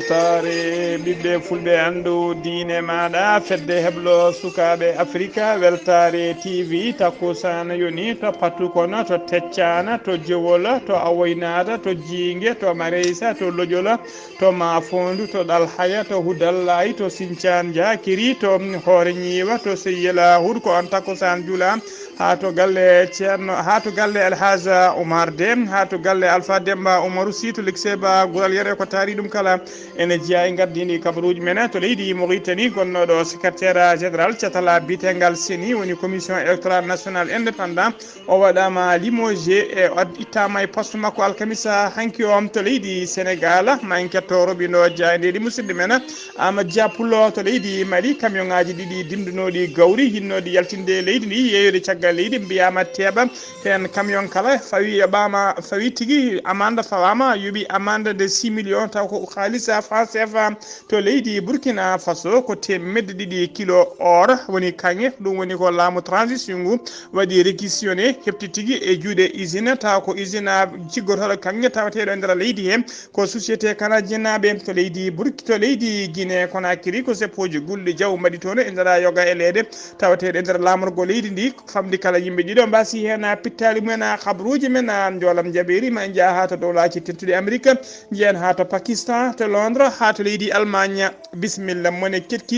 weltare ɓiɓɓe fulɓe andu diine maɗa fedde heblo sukaɓe africa weltare tv takkusana yoni to patu kono to teccana to jewola to awoynata to jiingue to mareysa to loƴola to mafondu to ɗalhaya to hudallayi to sinthiane diakiri to hoore ñiiwa to seyyela huur ko on takkusan juula ha to galle ceerno ha to galle alhaja oumar dem ha to galle alpha demba oumarou sy to likseba gural yere ko taari ɗum kala ene jeeya e gardini kabaruji men to leydi Mauritanie gonnoɗo secrétaire général catala bitengal seni woni commission électorale nationale indépendant o waɗama limogé e ittama e poste makko alkamisa hanki o to leydi sénégal ma en ketto roɓino jayndedi musidɗo men amadou dia pullo to leydi mali camion ngaji ɗiɗi dimdunoɗi gawri yinnoɗi yaltinde leydi ndi yeeyode caggal leydi mbiyama teeɓa hen camion kala fawi ɓama fawi tigui amande fawama yooɓi amande de 6 millions taw ko haalisa franc CFA to leydi Burkina Faso ko temedde ɗiɗi kilo or woni kanŋe ɗum woni ko laamu transition ngu waɗi réquisitionné hepti tigui e juuɗe usine taw ko usine ciggotoɗo kanŋe tawateɗo e nder leydi he ko société canadien naɓe to leydi to leydi Guinée Conakry ko seppoji gulɗi jaw mbaɗi toon e nder yoga e leede tawateɗo e nder lamorgo leydi ndi famdi kala yimɓe ɗiɗo mbasi hen pittali mumen habruji men joolam jaɓeri ma jaa ha to dowlaji tedduɗe Amérique jiyan ha to Pakistan to Londres ha to leydi Allemagne bisimilla mone ketki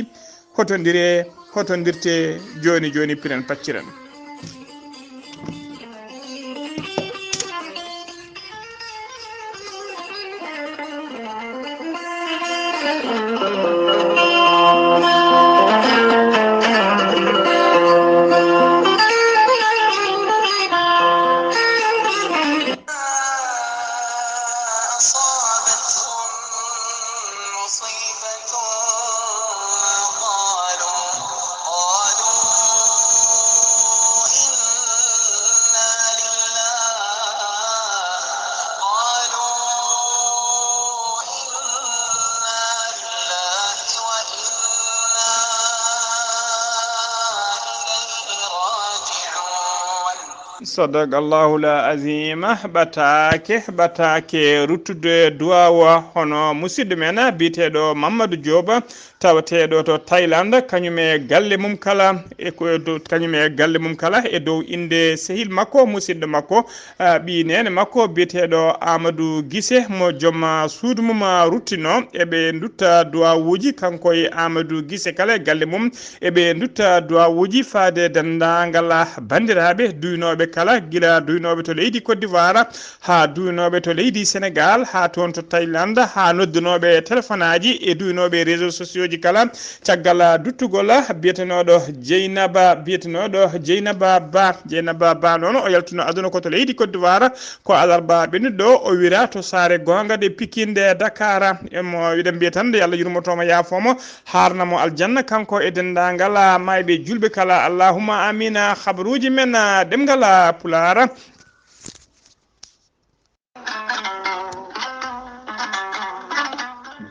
hotondirte joni joni piren pacciren صدق الله العظيم batake ruttude duwawa hono musidɗo men biteɗo Mamadou Diop tawateɗo to Thailand kañum e galle mum kala e dow inde sehil makko musidɗo makko ɓi nene makko biteɗo Amadou Guissé mo joom suudu mum ruttino eɓe dutta duwawuji kanko e Amadou Guissé kala e galle mum eɓe dutta duwawuji faade dendagal bandiraɓe duynoɓe kala gila duynoɓe to leydi Côte d'Ivoire ha duynoɓe to leydi Sénégal ha toon to Thaïlande ha noddunoɓe téléphone aji e duynoɓe réseaux sociaux ji kala caggal duttugol biyetenoɗo Dieynaba Ba noon o yaltuno aduna ko to leydi Côte d'Ivoire ko alarba ɓennuɗo o wira to saare gonga de Pikine Dakar emo wiɗen mbiya tan yo Allah yurmotomo yaafomo harnamo aljanna kanko e dendagal mayɓe julɓe kala allahumma amina habaruji men ɗemngal pulaar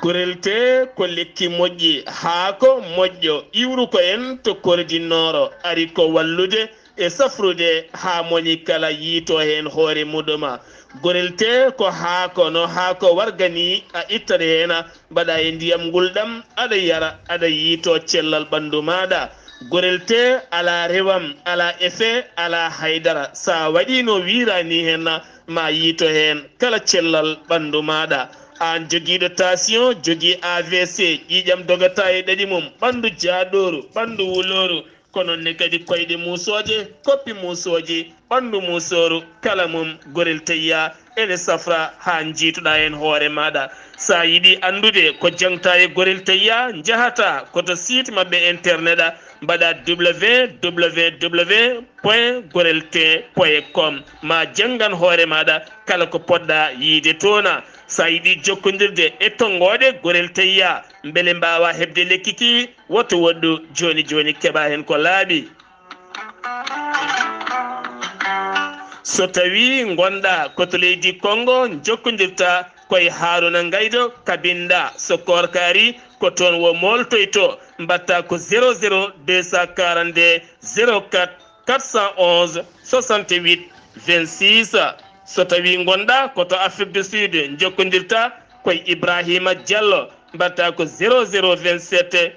gorelte ko lekki moƴƴi haa ko moƴƴo iwru ko en to kordinnoro ari ko wallude e safrude haa moni kala yiito hen hoore muɗuma gorelte ko haako no haako wargani a ittata hen mbaɗa e ndiyam gulɗam aɗa yara aɗa yiito cellal ɓandu maɗa gorelte ala rewam ala effet ala haydara sa waɗi no wirani hen ma yiito hen kala cellal ɓandu maɗa an joguiɗo tension jogui AVC ƴiƴam dogata e ɗaɗi mum ɓandu jaaɗoru ɓandu wuloru kono ne kadi koyɗe musoje koppi musoji ɓandu musoru kala mum gorel teyya ene safra ha jiituɗa hen hoore maɗa sa yiiɗi andude ko jangta e gorel teyya jahata koto site mabɓe internet mbaɗa www.gorelte.com ma jangan hoore maɗa kala ko poɗɗa yiide toona sa yiiɗi jokkodirde e tongoɗe gorel teyya beele mbawa hebde lekki ki woto woɗɗu joni joni keɓa hen ko laaɓi so tawi gonɗa koto leydi Congo jokkodirta koye Haruna Gaydo kabinda so korkari ko toon wo moltoyto mbatta ko 00 242 04 411 68 26 so tawi gonɗa koto Afrique du Sud jokkodirta koye Ibrahima Diallo mbatta ko 0027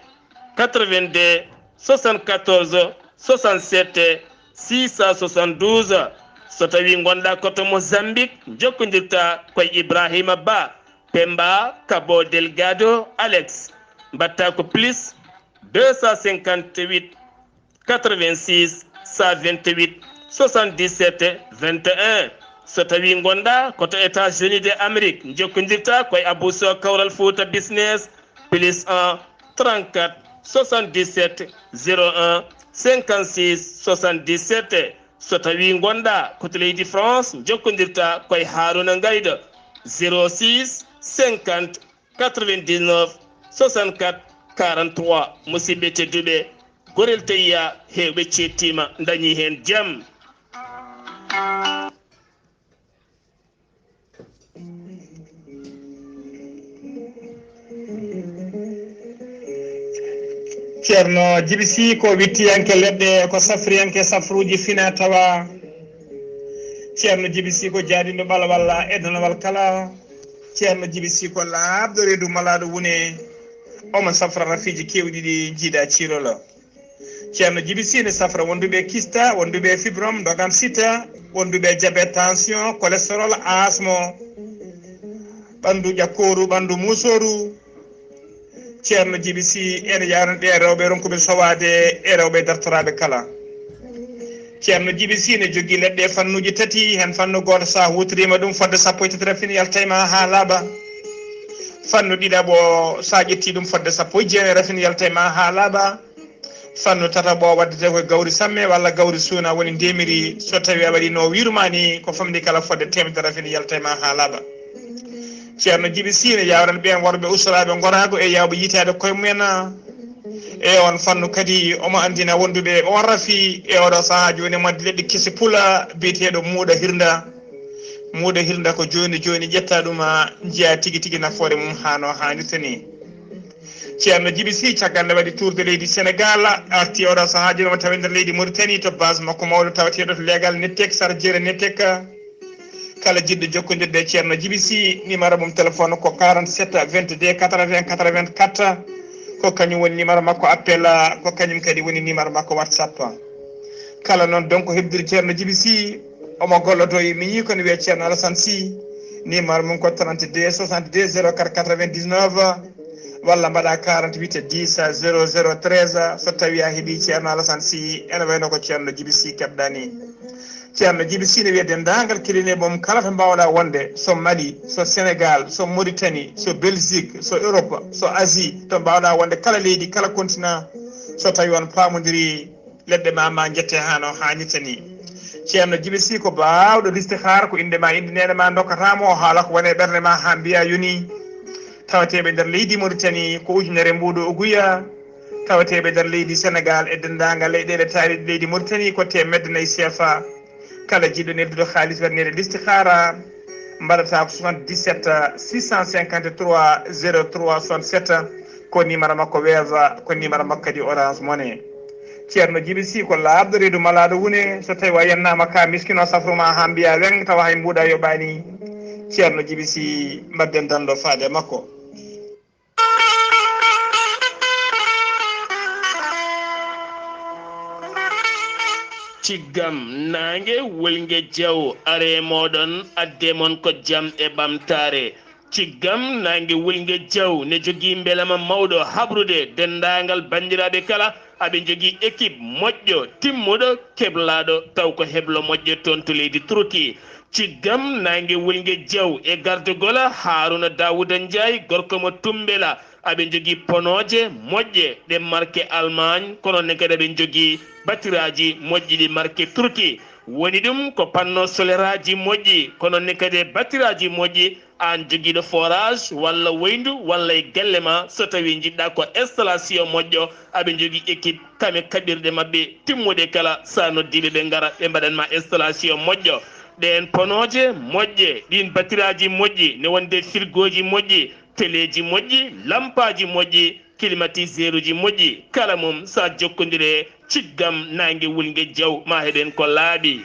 82 74 67 672 so tawi gonɗa koto Mozambique jokkodirta koye Ibrahima Ba Pemba Cabo Delgado Alex mbatta ko plus 258 86 128 77 21 so tawi gonɗa koto États-Unis de Amérique jokkodirta koye Abou Sow Kawral Fouta Business plus 1 34 77 01 56 77 so tawi gonɗa koto leydi France jokkodirta koye Haruna Gayda 06 50 99 64 43 musidɓe tedduɓe gorel tayya hewɓe cettima dañi hen jaam. ceerno Djiby Sy ko wittiyanke leɗɗe ko safriyanke safruji fina tawa ceerno Djiby Sy ko jaadiɗo ɓala walla eddanawal kala ceerno Djiby Sy ko laaɓɗo reedu malaɗo wune omo safra rafiji kewɗi ɗi jiiɗa cirolo ceerno Djiby Sy ne safra wonduɓe kista wonduɓe fibrom dogan sita wonduɓe diabète tension cholestérol asmo ɓandu ƴakkoru ɓandu musoru ceerno Djiby Sy ene yawno ɗe rewɓe ronkuɓe sowade e rewɓe dartoraɓe kala ceerno Djiby Sy ne jogui leɗɗe fannuji tati hen fannu goto sa hutorima ɗum fodde sappo e tati rafini yaltayma ha laaɓa fannu ɗiɗaɓo sa ƴetti ɗum fodde sappo e jeenayi rafini yaltayma ha laaɓa fannu tataɓo waddete koye gawri samme walla gawri suuna woni ndemiri so tawi a waɗi no wirumani ko famdi kala fodde temedde rafini yaltayma ha laaɓa ceerno Djiby Sy ne yawran ɓen worɓe usuraɓe gorago e yawɓe yitade koye mumen e on fannu kadi omo andina wonduɓe on rafi e oɗo saaha joni modde leɗɗi kesi pula biyeteɗo muuɗa hirda ko joni ƴetta ɗuma jiiya tigui tigui nafoore mum hano hannirta ni ceerno Djiby Sy caggal nde waɗi tour de leydi Sénégal arti oɗo saaha joni omo tawi nder leydi Mauritanie to base makko mawɗo tawateɗo to légal nettek sara jeere nettek kala jiɗɗo jokkodirde e ceerno Djiby Sy numéro mum téléphone ko 47 22 80 84 ko kañum woni numéro makko appel ko kañum kadi woni numéro makko WhatsApp kala noon donc heɓdiri ceerno Djiby Sy omo gollodo e mi yi kono wiye ceerno Alassane Sy numéro mum ko 32 62 04 99 walla mbaɗa 48 10 00 13 so tawi a heeɓi ceerno Alassane Sy ene wayno ko ceerno Djiby Sy keɓɗani ceerno Djiby Sy ne wiye dendagal keɗine mom kala to mbawɗa wonde so Mali so Sénégal so Mauritanie so Belgique so Europe so Asie to mbawɗa wonde kala leydi kala continent so tawi on pamodiri leɗɗe ma jette hano hannirta ni ceerno Djiby Sy ko bawɗo listihar ko indema inde nene ma dokkatamo o haala ko wone ɓerde ma ha mbiya yoni tawateɓe nder leydi Mauritanie ko ujunere mbuɗo uguya tawateɓe nder leydi Sénégal e dendagal leyɗele taariɗe leydi Mauritanie ko temedde nayyi CFA kala jiɗɗo nedduɗo haalis waɗnede listihara mbaɗata ko 77 653 03 67 ko numéro makko weesa ko numéro makko kadi orange money ceerno Djiby Sy ko laaɓɗo reedu malaɗo wune so tawi a yennama ka miskino safruma ha mbiya weng tawa hay mbuɗa yoɓani ceerno Djiby Sy mbadden danɗo faade makko. ciggam nangue wolgue diaw are moɗon addemon ko jaam e ɓamtare ciggam nangue wolgue diaw ne jogui beelama mawɗo habrude dendagal bandiraɓe kala aɓe jogui équipe moƴƴo timmuɗo keblaɗo taw ko heblo moƴƴo toon to leydi Turki ciggam nangue wolgue diaw e gardegola Haruna Dawouda Ndiaye gorko mo Tumbela aɓe jogui ponoje moƴƴe ɗe marqué Allemagne kono ne kadi aɓe jogui batiraji moƴƴi ɗi marqué Turki woni ɗum ko panneau solaire aji moƴƴi kono ne kadi batiraji moƴƴi an joguiɗo forage walla woyndu walla e gelle ma so tawi jiɗɗa ko installation moƴƴo aɓe jogui équipe kame kaɓirɗe mabɓe timmuɗe kala sa noddiɓe ɓe gara ɓe mbaɗanma installation moƴƴo ɗen ponoje moƴƴe ɗin batiraji moƴƴi ne wonde frigoji moƴƴi téléji moƴƴi lampaji moƴƴi climatiseur uji moƴƴi kala mum sa jokkodire ciggam nangue wulgue diaw ma heɗen ko laaɓi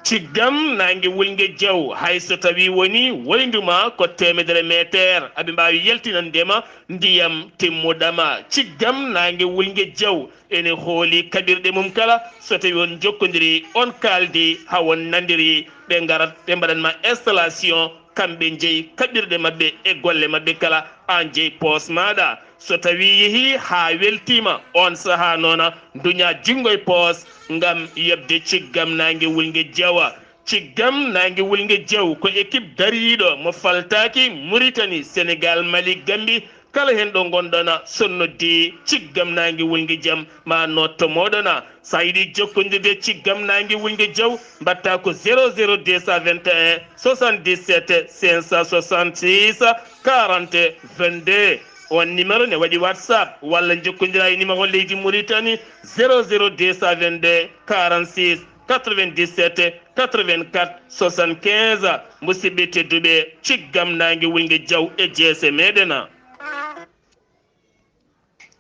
ciggam nangue wulgue diaw hay so tawi woni woyniduma ko temedere métaire aɓe mbawi yaltinandema ndiyam timmuɗama ciggam nangue wulgue diaw ene hooli kaɓirɗe mum kala so tawi on jokkodiri on kaldi ha won nandiri ɓe garat ɓe mbaɗanma installation kamɓe jeeyi kaɓirɗe mabɓe e golle mabɓe kala an jeeyi poos maɗa so tawi yeehi ha weltima on saaha noona duña jinggo e poos ngam yebde ciggam nangue wulgue diawa ciggam nangue wulgue diaw ko équipe dariɗo mo faltaki Mauritanie Sénégal Mali Gambie kala hen ɗo gonɗona sonnoddi ciggam nangue wulgue diam ma notto moɗona sa yiiɗi jokkodirde ciggam nangue wulgue diaw mbatta ko 00 221 77 566 40 22 on numéro ne waɗi WhatsApp walla jokkodira e numéro leydi Mauritanie 00 222 46 97 84 75 musidɓe tedduɓe ciggam nangue wulgue diaw e jeese meɗena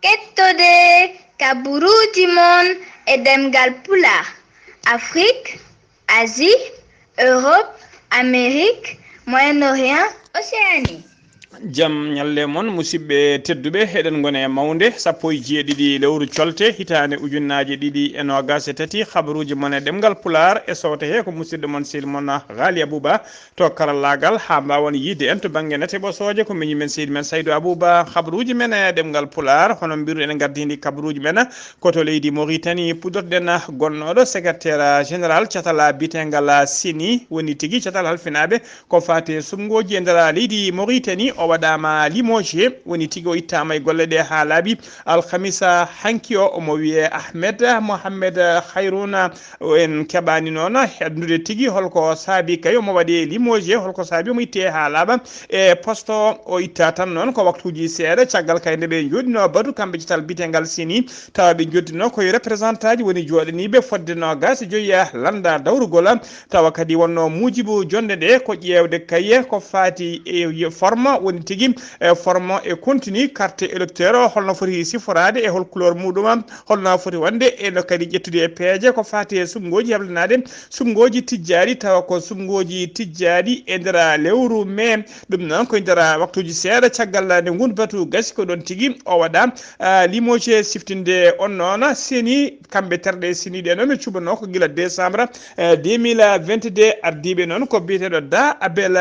kettode kaburuji mon e ɗemngal pulaar Afrique, Asie, Europe, Amérique, Moyen-Orient, Océanie. Jam nyalle mon musidɓe tedduɓe heɗen gone e mawnde sappo e jeeɗiɗi lewru colte hitande ujunnaji ɗiɗi e nogas e tati habaruji mon e ɗemgal pulaar e sowte he ko musidɗo mon sehil mon Ghalii Abuu Bah to karallagal ha mbawon yidde en to banggue nete ɓosoje ko miñi men sehil men Saydou Abou Bah habaruji men e ɗemgal pulaar hono mbiru ene gardidi kabaruji men koto leydi Mauritanie pudorɗen gonnoɗo secrétaire général catala bitengal sini woni tigui catal halfinaɓe ko fate sumgoji e nder leydi Mauritanie o waɗama limogé woni tigui o ittama e golle ɗe ha laaɓi alhamisa hanki o omo wiye Ahmed Mohamed Khayrouna en keɓani noon hendude tigui holko saabi kay omo waɗi limogé holko saabi omo itte ha laaɓa e poste o itta tan noon ko waktuji seeɗa caggal kay nde ɓe joɗino batu kamɓe cital bitengal sini tawa ɓe joddino koye représentant ji woni joɗaniɓe fodde nogas joyiya landa dawrugol tawa kadi wonno mujibu jonde ɗe ko ƴewde kaye ko fati e forme woni tigui forme e continue carte électeur holno foti siforade e hol couleur muɗum holno foti wonde e no kadi ƴettude e peeje ko fati e sumgoji heblanade sumgoji tijjari tawa ko sumgoji tijjari e nder lewru mai ɗum noon koye nder waktuji seeɗa caggal nde gundu batu gasi ko ɗon tigui o waɗa limogé siftinde on noon seni kamɓe terɗe sini ɗe noon ɓe cuɓano ko guila décembre 2022 ardiɓe noon ko biyeteɗo da Abdel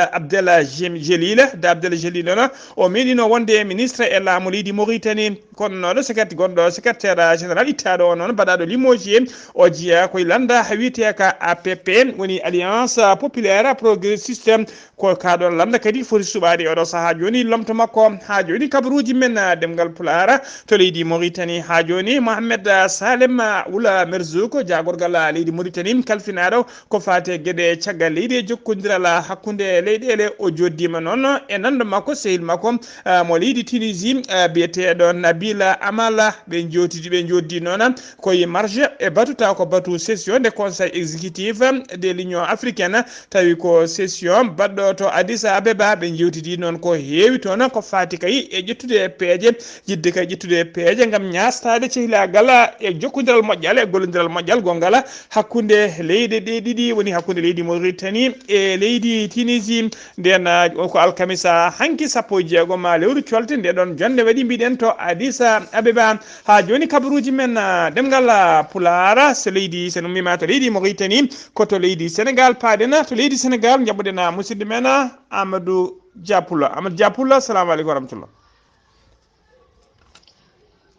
Jalil noon o meeɗino wonde ministre e laamu leydi Mauritanie kono noon gonɗo secrétaire général ittaɗo o noon mbaɗaɗo limogé o jeeya koye landa wiyete ka APP woni alliance populaire progressiste ko kaɗon landa kadi foti suɓade oɗo saaha joni lomto makko ha joni kabaruji men ɗemgal pulaar to leydi Mauritanie ha joni Mohamed Salem Wula Merzouko jagorgal leydi Mauritanie kalfinaɗo ko fate gueɗe caggal leydi e jokkodiral hakkude leyɗele o joddima noon e nando makko sehil makko mo leydi Tunisie biyeteɗo Nabila Amala ɓe joddi noon koye marge e batuta ko batu session de conseil exécutif de l'union africaine tawi ko session baɗɗo to Addis Abeba ɓe jewtidi noon ko heewi toon ko fati kay e ƴettude peeje jidde kay ƴettude peeje gam ñastade cehilagal e jokkodiral moƴƴal e gollodiral moƴƴal gongal hakkude leyɗe ɗe ɗiɗi woni hakkude leydi Mauritanie e leydi Tunisie nden ko alkamisa hanki sappo e jeegom lewru colte nde ɗon jonde waɗi mbiɗen to Addis Abeba ha joni kabaruji men ɗemgal pulaar so leydi sen ummima to leydi Mauritanie ko to leydi Sénégal paaɗen to leydi Sénégal jaɓɓoɗen musidɗo men Amadou Diapoulo assalamu aleykum wa rahmatullah.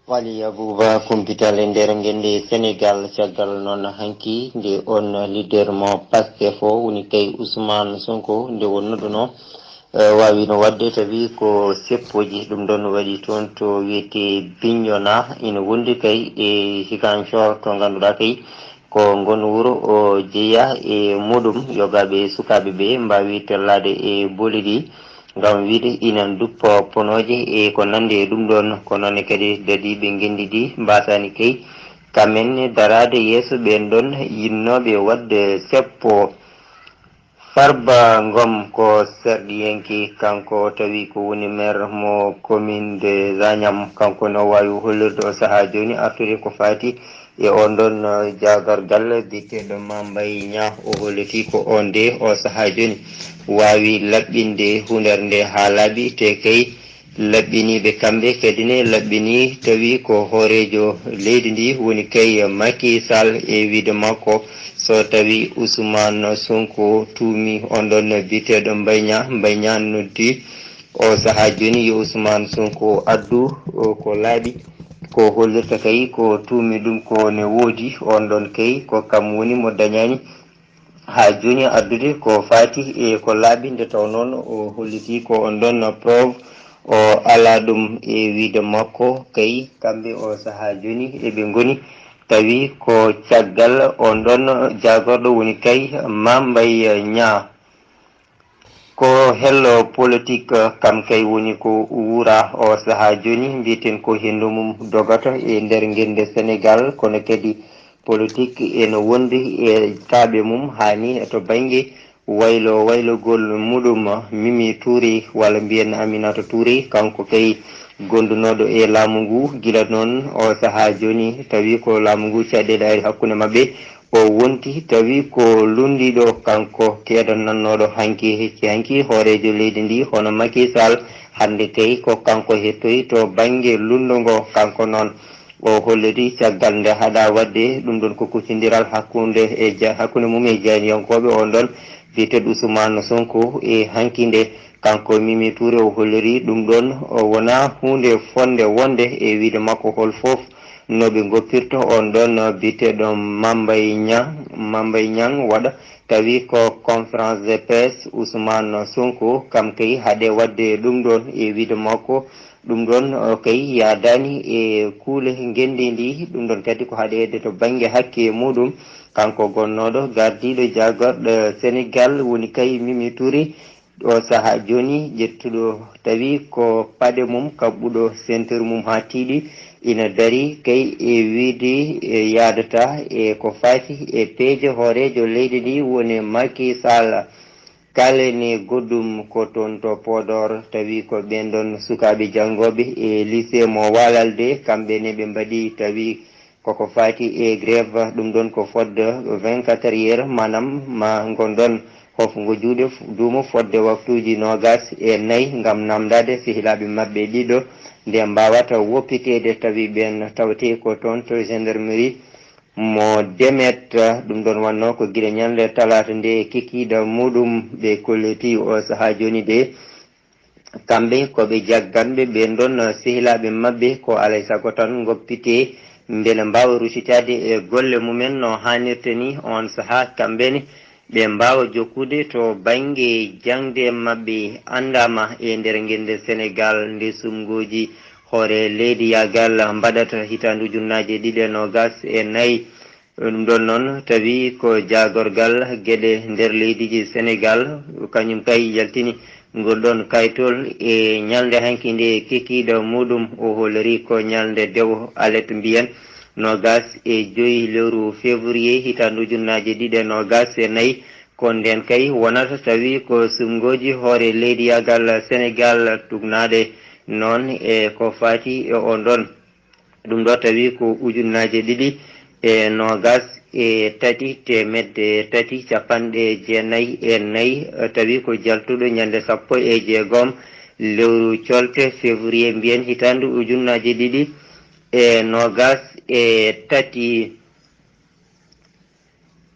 Ghalii Abuu Bah Kumpital e nder gende Sénégal caggal noon hanki nde on leader mo Pastef o woni kay Ousmane Sonko nde wonnoduno wawino wadde tawi ko seppoji ɗum ɗon waɗi toon to wiyete Bignona ina wondi kay e Ziguinchor to ganduɗa kay ko ngon wuro o jeeya e muɗum yogaɓe sukaɓe ɓe mbawi tellade e booli ɗi ngam wiide inan duppo ponoje e ko nande e ɗum ɗon ko noon kadi dadi ɓe gendidi mbasani kay kamen darade yeeso ɓen ɗon yinnoɓe wadde seppo Farba Ngom ko serɗiyenki kanko tawi ko woni maire mo commune de Zagnam kanko no wawi hollirde o saaha joni artude ko fati e on ɗon jagargal biteɗo Mambay Nya o holliti ko on de o saha joni wawi laɓɓinde hundere nde ha laaɓi te kay laɓɓiniɓe kamɓe kadi ne laɓɓini tawi ko hoorejo leydi ndi woni kay Macky Sall e wiide makko so tawi Ousmane Sonko tuumi on ɗon biteɗo Mbaye Nya noddi o saha joni yo Ousmane Sonko addu ko laaɓi ko hollirta kay ko tuumi ɗum ko ne woodi on ɗon kay ko kam woni mo dañani ha joni addude ko faati e ko laaɓi nde taw noon o holliti ko on ɗon preuve o ala ɗum e wiide makko kay kamɓe o saha joni eɓe goni tawi ko caggal on ɗon jagorɗo woni kay Mambay Nya ko hello politique kam kay woni ko wura o saha joni mbiten ko hendu mum dogata e nder guinde Sénégal kono kadi politique ene wondi e kaaɓe mum hani to banggue waylogol muɗum Mimi Touré walla mbiyen Aminata Touré kanko kay gondunoɗo e laamu ngu gila noon o saha joni tawi ko laamu ngu caɗeele ari hakkude mabɓe o wonti tawi ko lundiɗo kanko keɗonnannoɗo hanki hoorejo leydi ndi hono Macky Sall hande kay ko kanko hettoyi to banggue lundugo kanko noon o holliti caggal nde haɗa wadde ɗum ɗon ko kuccidiral hakkude mum e janiyankoɓe on ɗon biteɗo Ousmane Sonko e hankinde kanko Mimi Touré o holliri ɗum ɗon o wona hunde fonde wonde e wiide makko hol foof noɓe goppirta on ɗon biteɗo Mambay Niang waɗa tawi ko conférence de presse Ousmane Sonko kam kay haɗe wadde ɗum ɗon e wiide makko ɗum ɗon kay yadani e kuule gendi ndi ɗum ɗon kadi ko haɗede to banggue hakke muɗum kanko gonnoɗo gardiɗo jagorɗo Sénégal woni kay Mimi Touré o saha joni ƴettuɗo tawi ko paɗe mum kabɓuɗo ceinture mum ha tiiɗi ina dari kay e wiide yadata e ko faati e peeje hoorejo leydi ndi woni Macky Sall kalene goɗɗum ko toon to Podor tawi ko ɓen ɗon sukaɓe janggoɓe e lycée mo Walalde kamɓe ne ɓe mbaɗi tawi koko faati e grève ɗum ɗon ko fodde 24 heures manam ma gonɗon hofgo juuɗe duumo fodde waktuji 24 gam namdade sehilaɓe mabɓe ɗiɗo nde mbawata woppitede tawi ɓen tawte ko toon to gendarmerie mo Demet ɗum ɗon wanno ko guila ñande talata nde kikiɗa muɗum ɓe kolleti o saha joni de kamɓe koɓe jagganɓe ɓen ɗon sehilaɓe mabɓe ko alay saago tan goppite beele mbawa rusitade e golle mumen no hannirta ni on saha kamɓene ɓe mbawa jokkude to banggue jangde mabɓe andama e nder guinde Sénégal nde sumgoji hoore leydi yagal mbaɗata hitandu ujunnaje 2024 ɗum ɗon noon tawi ko jagorgal gueɗe nder leydiji Sénégal kañum kay yaltini ngol ɗon kaytol e ñalde hanki nde kekiɗo muɗum o hollori ko ñalde dew alet mbiyen 25 lewru février hitandu ujunnaje 2024 ko nden kay wonata tawi ko sumgoji hoore leydi yagal Sénégal tugnade noon e ko faati e on ɗon ɗum ɗo tawi ko ujunnaje 2023 temedde 3 capanɗe 94 tawi ko jaltuɗo ñande 16 lewru colte février mbiyen hitandu ujunnaje 2023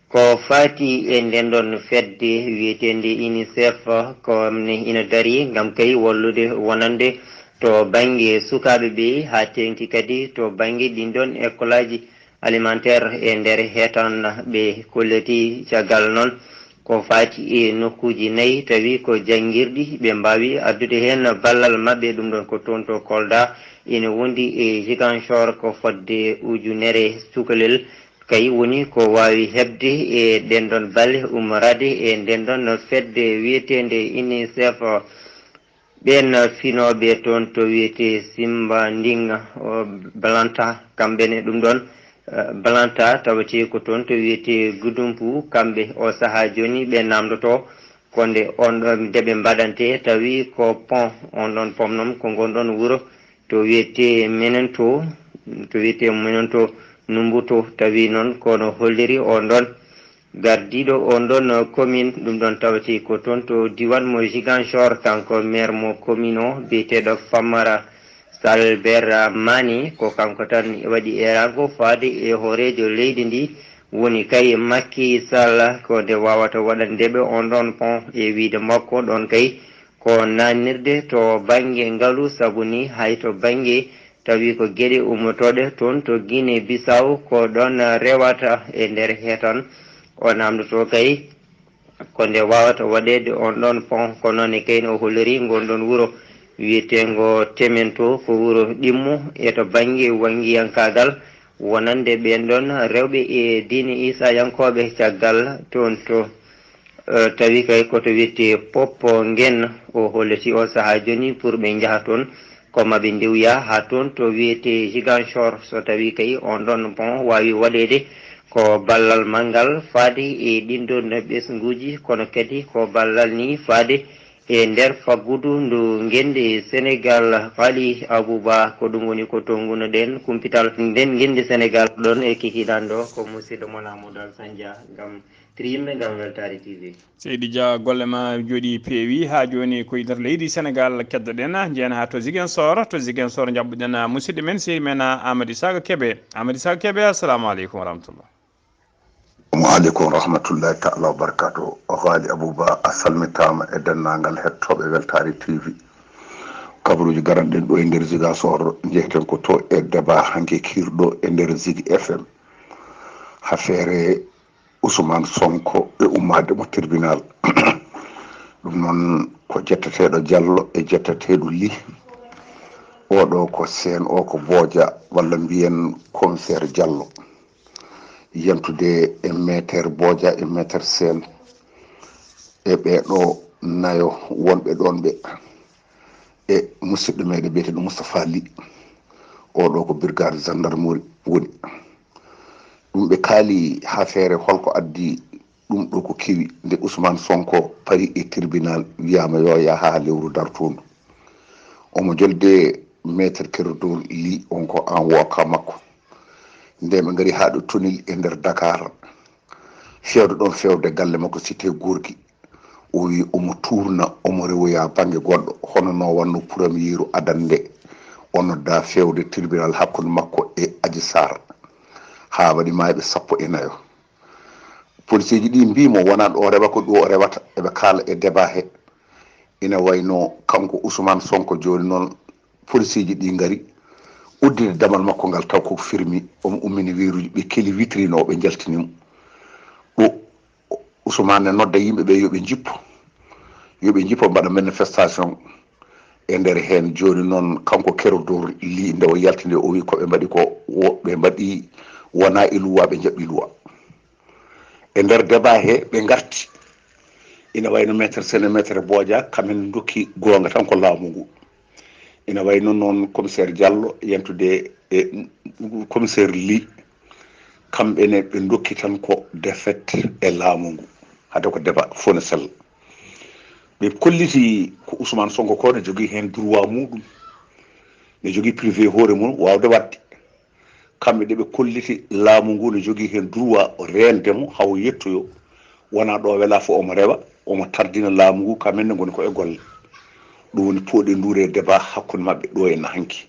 ko faati e nden ɗon fedde wiyetende UNICEF ko ina dari gam kay wallude wonande to banggue sukaɓe ɓe ha tengti kadi to banggue ɗin ɗon école aji alimentaire e nder hetan ɓe kolleti caggal noon ko faati e nokkuji 4 tawi ko janguirɗi ɓe mbawi addude hen ballal mabɓe ɗum ɗon ko toon to Kolda ina wondi e Ziguinchor ko fodde ujunere cukalel kay woni ko wawi hebde e ɗen ɗon balle ummorade e nden ɗon fedde wiyetende UNICEF ɓen finoɓe toon to wiyete Simba Ndinga Blanta kamɓene ɗum ɗon Blanta tawate ko toon to wiyete Gudumpu kamɓe o saha joni ɓe namdoto konde on ɗon deɓe mbaɗante tawi ko pont on ɗon pomnom ko gonɗon wuuro to wiyete Menento numbuto tawi noon kono holliri on ɗon gardiɗo on ɗon commune ɗum ɗon tawati ko toon to diwan mo Ziguinchor kanko maire mo commune o biyeteɗo Famara Salbert Mani ko kanko tan waɗi erango faade e hoorejo leydi ndi woni kay Macky Sall ko nde wawata waɗandeɓe on ɗon pont e wiide makko ɗon kay ko nannirde to banggue ngaalu saabu ni hay to banggue tawi ko gueɗe ummotoɗe toon to Guinée Bissau ko ɗon rewata e nder heton o namdoto kay ko nde wawata waɗede on ɗon pont ko noon e kayno holliri gonɗon wuuro wiyetengo Temento ko wuuro ɗimmo e to banggue wangiyankagal wonande ɓen ɗon rewɓe e diine isayankoɓe caggal toon to tawi kay koto witte pop ngen o holliti o saaha joni pour ɓe jaaha toon ko maɓe ndiwya ha toon to wiyete Ziguinchor so tawi kay on ɗon pont wawi waɗede ko ballal manggal faade e ɗinɗon ɓesguji kono kadi ko ballal ni faade e nder faggudu ndu gende Sénégal Ghalii Abuu Bah ko ɗum woni ko tonguno ɗen Kumpital nden gende Sénégal ɗon e kikiɗan ɗo ko musidɗo mon Amadou Sandia gam trimɓe gam Weltare TV. Seydi Dia golle ma jooɗi peewi ha joni koye nder leydi Sénégal keddoɗen jeena ha to Ziguinchor jabɓuɗen musidɗo men sehil men Amadou Isaga Kébé assalamu aleykum wa rahmatullah. Waaleykum rahmatullahi ta'ala wa barakatuh. Ghalii Abuu Bah a salmitama e dennangal hettoɓe Weltare TV kabaruji garanɗen ɗo e nder Ziguinchor jeyten ko to e débat hanke kirɗo e nder Zig FM ha feere Ousmane Sonko e ummade mo tribunal ɗum noon ko jettateɗo Diallo e jettateɗo Ly oɗo ko sen o ko Bodia walla mbiyen commissaire Diallo yentude e maître Bodia e maître Sen e ɓeɗo nayo wonɓe ɗon ɓe e musidɗo meɗe biyeteɗo Moustapha Ly oɗo ko brigade gendarmerie woni ɗum ɓe kaali ha feere holko addi ɗum ɗo ko kewi nde Ousmane Sonko pari e tribunal wiyama yo yaha ha lewru dartundu omo jolde maître Kérodol Ly on ko an woka makko nde ɓe gari ha ɗo tonil e nder Dakar fewde ɗon fewde galle makko cité Gorgui o wi omo tourna omo rewoya banggue goɗɗo hono no wanno premier adande o nodda fewde tribunal hakkude makko e Adji Sarr ha waɗi mayɓe 14 police ji ɗi mbimo wona ɗo rewa ko ɗo o rewata eɓe kaala e débat he ina wayno kanko Ousmane Sonko joni noon police ji ɗi gari uddide damal makko ngal taw ko firmi omo ummini wiruji ɓe keeli vitrine o ɓe jaltinimo ɗo Ousmane nodda yimɓeɓe yoɓe jippo mbaɗa manifestation e nder hen joni noon kanko Kérodol Ly nde o yaltinde o wi koɓe mbaɗi ko ɓe mbaɗi wona e luwa ɓe jaɓɓi luwa e nder débat he ɓe garti ina wayno maître Sene maître Bodia kamen dokki gonga tan ko laamu ngu ina wayno noon commissaire Diallo yentude e commissaire Ly kamɓene ɓe dokki tan ko défaite e laamu ngu hade ko débat fo ne sella ɓe kolliti ko Ousmane Sonko ko ne jogui hen droit muɗum ne jogui privé hoore mum wawde wadde kamɓe ɗe ɓe kolliti laamu ngu ne jogui hen droit rendemo hawo yettoyo wona ɗo wela fo omo rewa omo tardina laamu ngu kamenne goni ko e golle ɗum woni pooɗe nduure débat hakkude mabɓe ɗo henna hanki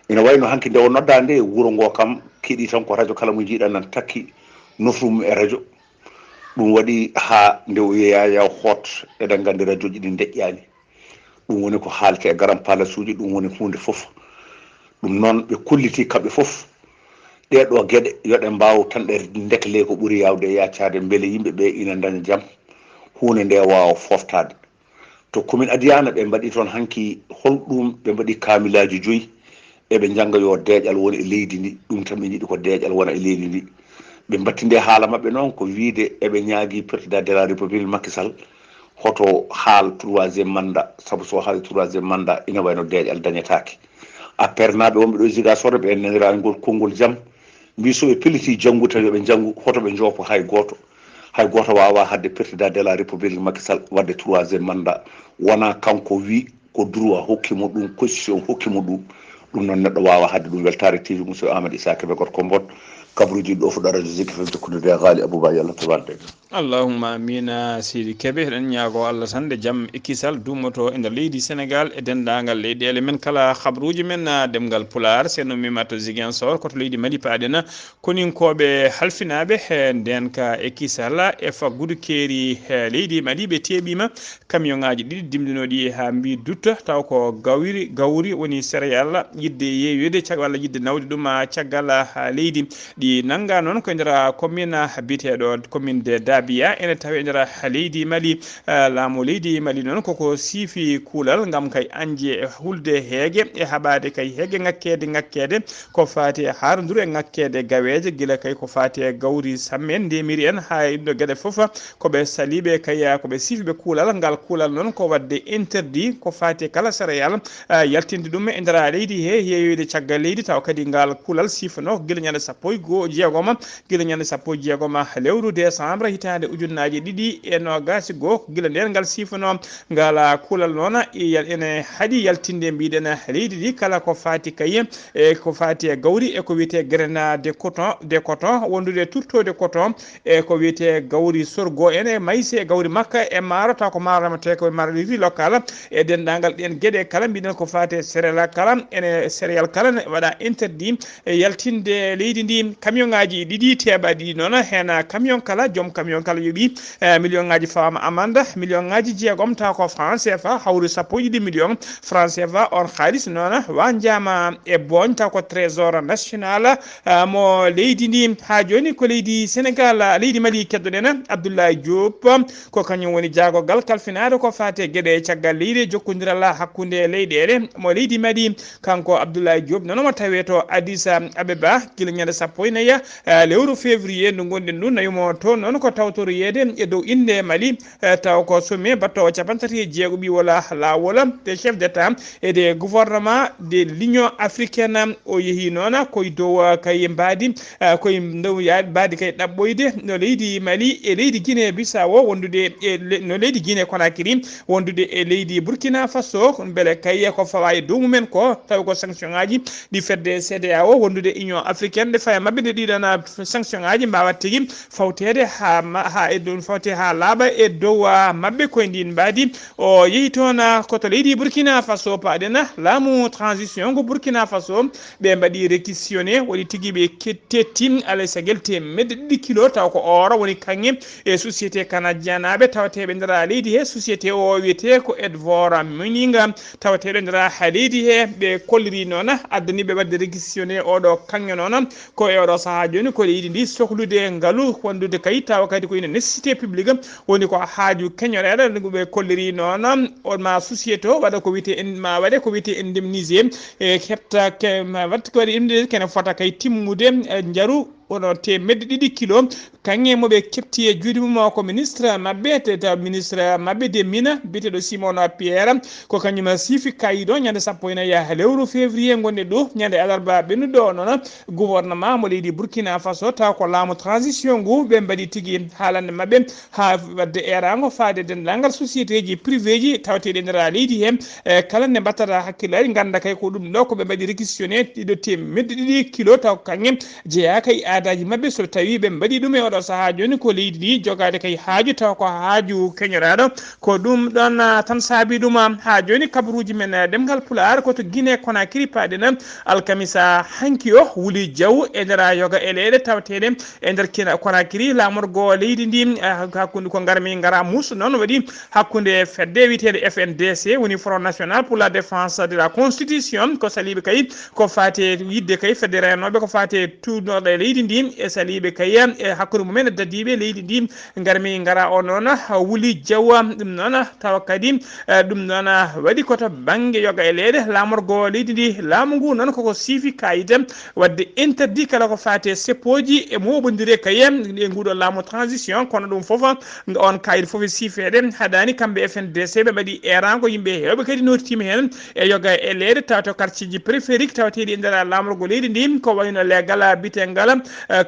ina wayno hanki nde o nodda nde wuuro ngo kam keeɗi tan ko radio kala mo jiiɗa nan takki nofrum e radio ɗum waɗi ha nde o yeeya hoot eɗen gandi radio ji ɗi deƴƴani ɗum woni ko haalte e garan palace uji ɗum woni hunde foof ɗum noon ɓe kolliti kamɓe foof ɗeɗo gueɗe yoɗe mbaw tan ɗe dekle ko ɓuuri yawde yaccade beele yimɓeɓe ina daña jaam hunde nde wawa foftade to commune Adiyana ɓe mbaɗi toon hanki holɗum ɓe mbaɗi kamilaji 5 eɓe jangga yo deƴal woni e leydi ndi ɗum tan ɓe jiiɗi ko deƴal wona e leydi ndi ɓe battinde haala mabɓe noon ko wiide eɓe ñaagui président de la république Macky Sall hoto haal 3e mandat saabu so haali 3e mandat ina wayno deƴal dañetake APR naɓe wonɓe ɗo Ziguinchor ɓe nenirangol konngol jaam mbi soɓe pelliti janggu tan yoɓe janggu hoto ɓe joopo hay goto wawa hadde président de la république Macky Sall wadde 3e mandat wona kanko wi ko droit hokkimo ɗum constitution hokkimo ɗum ɗum noon neɗɗo wawa hadde ɗum weltare TV monsieur Amadou Issa Kébé gorko mbon kabruji ɗo fuɗa radio Zik FM tokkude Ghalii Abuu Bah yallah tabarde allahumma amina sidi Kébé eɗen ñaago Allah tan nde jaam e kisal dummoto e nder leydi Sénégal e dendagal leyɗele men kala habruji men ɗemngal pulaar seno mimato Ziguinchor koto leydi Mali paaɗena koninkoɓe halfinaɓe e nden ka e kisal e faggudu keeri leydi Mali ɓe teeɓima camion ngaji ɗiɗi dimdinoɗi ha mbi dutta taw ko gawri woni céréal yidde yeeyoyde walla yidde nawde ɗum caggal leydi ɗi nanga noon ko nder commune biteɗo commune de Dabia ene tawi e nder leydi Mali laamu leydi Mali noon koko siifi kuulal ngam kay anje hulde heege e haɓade kay heege ngakkede ko fati hardouru e ngakkede gaweje guila kay ko fati e gawri samme ndemiri en ha ɗo gueɗe foof koɓe saliɓe kay koɓe siifiɓe kuulal ngal kuulal noon ko wadde interdit ko fati kala céréal yaltinde ɗum e nder leydi he yeeyoyde caggal leydi taw kadi ngal kuulal sifano guila ñande sappo jeegoma guila ñande sappo jeegoma lewru décembre hitande ujunnaji ɗiɗi e nogasi goho guila nden ngal sifano ngal kuulal noon ene haaɗi yaltinde mbiɗen leydi ɗi kala ko fati kay e ko fati e gawri e ko wiyete graine de coton wondude turtode coton e ko wiyete gawri sorgho ene mayse e gawri makka e maaro taw ko maaro remete ko maaro riz local e dendagal ɗen gueɗe kala mbiɗen ko fati céréal kala ene céréal kala ne waɗa interdit e yaltinde leydi ndi camion ngaji ɗiɗi teɓa ɗiɗi noon hen camion kala joom camion kala yoɓi million ngaji fawama amande million ngaji jeegom taw ko franc CFA hawri sappo e ɗiɗi million franc CFA on haaliss noon wanjama e boñ taw ko trésor national mo leydi ndi ha joni ko leydi Sénégal leydi Mali keddoɗen Abdoulaye Diop ko kañum woni jaagogal kalfinade ko fate gueɗe caggal leydi jokkodiral hakkude leyɗele mo leydi Mali kanko Abdoulaye Diop noon mo tawe to Addis Abeba guila ñande sappo e nayyi lewru février ndu gonɗen ɗum nayimo toon noon ko tawtoriyede e dow inde Mali taw ko sommet battowo capantati e jeegoɓi wala lawol des chefs d'état et des gouvernements de l'union africaine o yeehi noon koye dow kay mbadi koye dow yaade mbadi kay ɗaɓɓoyde no leydi Mali e leydi Guinée Bissau wondude no leydi Guinée Conakry wondude e leydi Burkina Faso beele kay ko fawa e dow mumen ko tawi ko sanction ngaji ɗi fedde CEDEAO wondude union africaine ɗe faye mabɓe nde ɗiɗon sanction ngaji mbawa tigui fawtede ha e dow fawte ha laaɓa e dow mabɓe koye ndin mbadi o yeehi toon koto leydi Burkina Faso paɗena laamu transition go Burkina Faso ɓe mbaɗi réquisitionné waɗi tigui ɓe tetti alay sagel temedde ɗiɗi kilo taw ko or woni kanŋe e société canadien naɓe tawateɓe nder leydi he société o wiyete ko Edvor Mining tawateɗo nder leydi he ɓe kolliri noon addaniɓe wadde réquisitionné oɗo kanŋe noon ko e oɗo saaha joni ko leydi ndi sohlude ngaalu wondude kay tawa kadi ko ine nécessité publique woni ko haaju keñoreɗo ɓe kolliri noon on ma société o waɗa ko wiyete ma waɗe ko wiyete indemnisé e hepta watta ko waɗi indemnisé kene fota kay timmude jaaru ono temedde ɗiɗi kilo kanŋe moɓe kepti e juuɗe mum ko ministre mabɓe taw ministre mabɓe de mina biteɗo Simon Pierre ko kañum siifi kayiɗo ñande sappo e nayyi lewru février gonɗe ɗo ñande alarba ɓennuɗo noon gouvernement mo leydi Burkina Faso taw ko laamu transition ngu ɓe mbaɗi tigui haalande mabɓe ha wadde erago faade dendagal société ji privé ji tawateɗe nder leydi he kala nde mbattata hakkillaji ganda kay ko ɗum ɗo koɓe mbaɗi réquisitionné ɗiɗo temedde ɗiɗi kilo taw kanŋe jeeya kay aadaji mabɓe so tawi ɓe mbaɗi ɗum e oɗo saaha joni ko leydi ndi jogade kay haaju taw ko haaju keñoraɗo ko ɗum ɗon tan saabi ɗum ha joni kabaruji men ɗemgal pulaar koto Guinée Conakry paɗena alkamisa hanki o Wuli Diaw e nder yoga eleɗe tawateɗe e nder Conakry lamorgo leydi ndi hakkude ko garmi gara mus noon waɗi hakkude fedde witeɗe FNDC woni Front National pour la Défense de la Constitution ko saliɓe kay ko fate yidde kay fedde renoɓe ko fate tunoɗe leydi ndi e saliɓe kay e hakkude mumen dadiɓe leydi ndi garmi gara o noon Wuli Diaw ɗum noon tawa kadi ɗum noon waɗi koto banggue yoga e leɗe lamorgo leydi ndi laamu ngu noon koko siifi kayita wadde interdit kala ko fate seppoji e moɓodire kayem e nguɗo laamu transition kono ɗum foof on kayit foof siifeɗe haɗani kamɓe FNDC ɓe mbaɗi erango yimɓe hewɓe kadi notitima hen e yoga e leɗe tawto quartier ji préférique tawateɗi e nder lamorgo leydi ndi ko wayno legal bitengal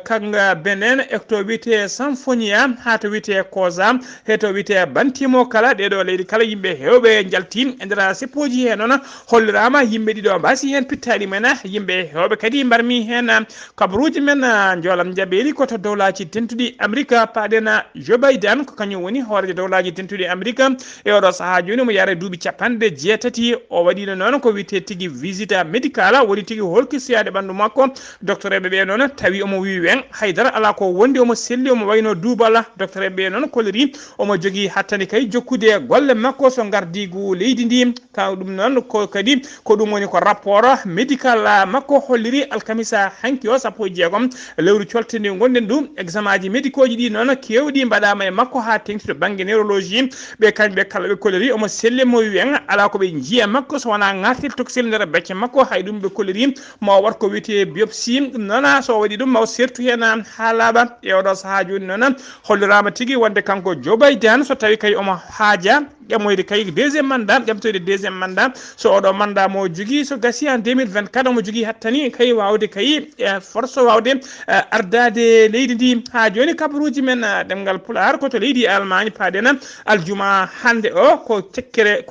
kanga benen ekto wite sanfonia hato wite koza heto wite bantimo kala dedo leydi kala yimbe hewbe jaltin endera sipoji he non hollirama yimbe dido basi hen pittali mena yimbe hewbe kadi barmi hen kabruji men jolam jabeli ko to dowlaji tentudi america padena Joe Biden ko kanyum woni hoore dowlaji tentudi america e odo saha joni mo yare duubi capande jeetati o wadi non ko wite tigi visita médicale woni tigi holki siade bandu makko docteur be non tawi omo wi wen haydara ala ko wondi omo selli omo wayno duubala docteur be non koliri omo jogi hattani kay jokkude golle makko so gardigu leydi ndi ka dum non ko kadi ko dum woni ko rapport médical makko holliri alkamisa hanki o sappo jeegom lewru coltini gonden dum examaji médicoji di non kewdi mbadama e makko ha tengti to bangue neurologie be kanbe kala be koliri omo selle mo wen ala ko be jiya makko so wana ngartil toksel nder becce makko hay dum be koliri mo war ko wite biopsie nona so wadi dum maw sertu hena halaba e odo saha joni non hollirama tigi wonde kanko Joe Biden so tawi kay omo haaja jamoyde kay deuxième mandat jamtoyde deuxième mandat so odo mandat mo jogi so gasi en 2024 mo jogi hattani kay wawde kay force wawde ardade leydi ndi ha joni kabruji men demgal pulaar ko to leydi Allemagne padena aljuma hande o ko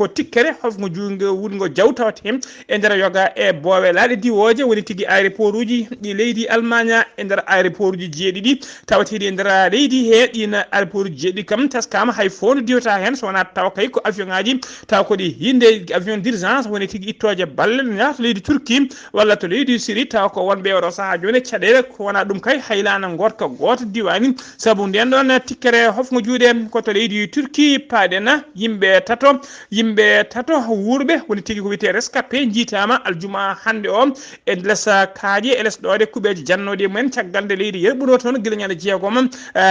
tikkere hofgo jungo wudgo jawtawte e nder yoga e boowe laade diwoje woni tigi aéroport uji di leydi Allemagne e nder aéroport uji jeedidi tawtidi e nder leydi he dina aéroport uji jeedi kam taskama hay fondu diwta hen so wana taw kay ko avion ngaji taw ko di hinde avion d'urgence woni tigi ittoje balle nyato leydi Turki walla to leydi Syrie taw ko wonbe o saha joni cadere ko wana dum kay haylana gorka goto diwani sabu den don tikkere hofgo juude ko to leydi Turki padena yimbe tato wurbe woni tigi ko wite rescapé jitama aljuma hande o e lesa kaaje e les dode kubeji jannode men caggalde leydi yerbudo ton gilanyande jeegom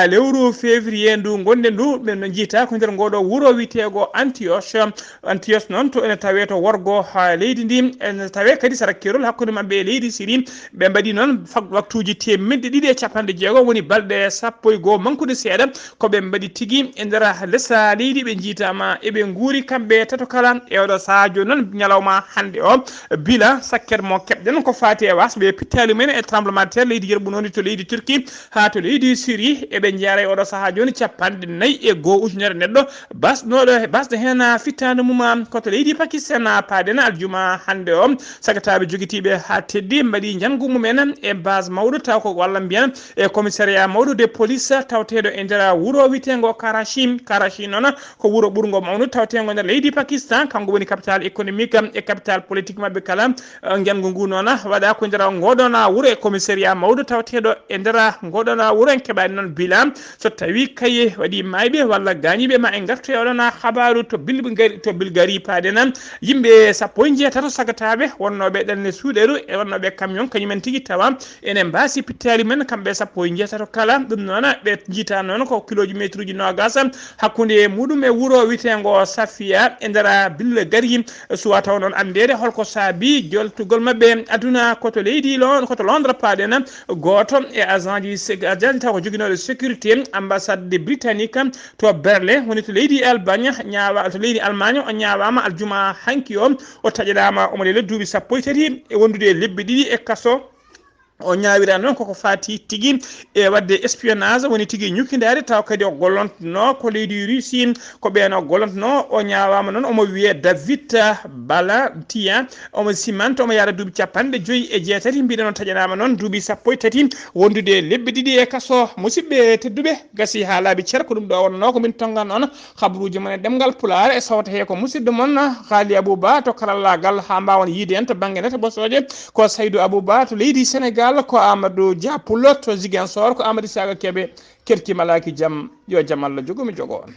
lewru février ndu gonde ndu ben jita ko nder ngodo wuro witego Antioche non to ene tawe to worgo ha leydi ndi en tawe kadi sarakirol hakkude mabbe leydi Syrie be mbadi non waktuji temedde didi e capande jeego woni balde sappo e go mankude seeda ko be mbadi tigi e ndera lesa leydi be jitama e be nguuri kambe tato kala e odo saajo non nyalawma hande o bila sakker mo kebden ko faati e wasbe pittali men e tremblement de terre leydi yerbunoni to leydi Turki ha to leydi Syrie e be jaare odo saha joni capande nayi e go ujunere neddo basde hena fittande mum ko to leydi Pakistan padena aljuma hande o sagatabe jogitibe ha teddi mbadi jangu mumen e base mawdo taw ko walla mbiyan e commissariat mawdo de police tawtedo e ndera wuro witengo Karachi non ko wuro burgo mawdo tawtengo nder leydi Pakistan kango woni capital économique e capital politique mabbe kala jangu ngu non wada ko ndera ngodona wuro e commissariat mawdo tawtedo e ndera ngodona wuro en kebani non bilan so tawi kaye wadi maybe walla ganibe ma en garto yodona habaru to bilgari padena yimbe sappo jeetato sagatabe wonnobe dalne suuderu e wonnobe camion kanyumen tigi tawa enen mbasi pittali men kambe sappo jeetato kala dum nona be jita non ko kiloji metruji no gasa hakkunde mudum e wuro witengo Safia e ndara bilgari suwata non andede holko saabi joltugol mabbe aduna ko to leydi ko to Londres padena goto e agent taw ko joginodo sécurité ambassade de Britannique to Berlin woni to leydi Albania nyaawa to leydi Allemagne o nyaawama aljuma hanki o tajidama o mo le duubi sappo tati e wondude lebbi didi e kaso o ñaawira non koko fati tigi e wadde espionnage woni tigi ñukkindade taw kadi o gollontno ko leydi Russie ko ɓeeno gollontno o ñaawama noon omo wiye David Balatia omo simanta omo yaara duuɓi 57 mbiɗa noon taƴanama noon duuɓi sappo e tati wondude lebbi ɗiɗi e kaso musidɓe tedduɓe gasi ha laaɓi ceer ko ɗum ɗo wonno ko min tongan noon habruji mon e ɗemgal pulaar e sawta he ko musidɗo moon Ghalii Abuu Bah to karallagal ha mbawon yiide en to banggue nete bosoje ko Saydou Abou Bah to leydi Sénégal ko Amadou Dia Pullo to Ziguinchor ko Amadou Saga Kebe kerti malaki jam yo jam Allah jogo mi jogo on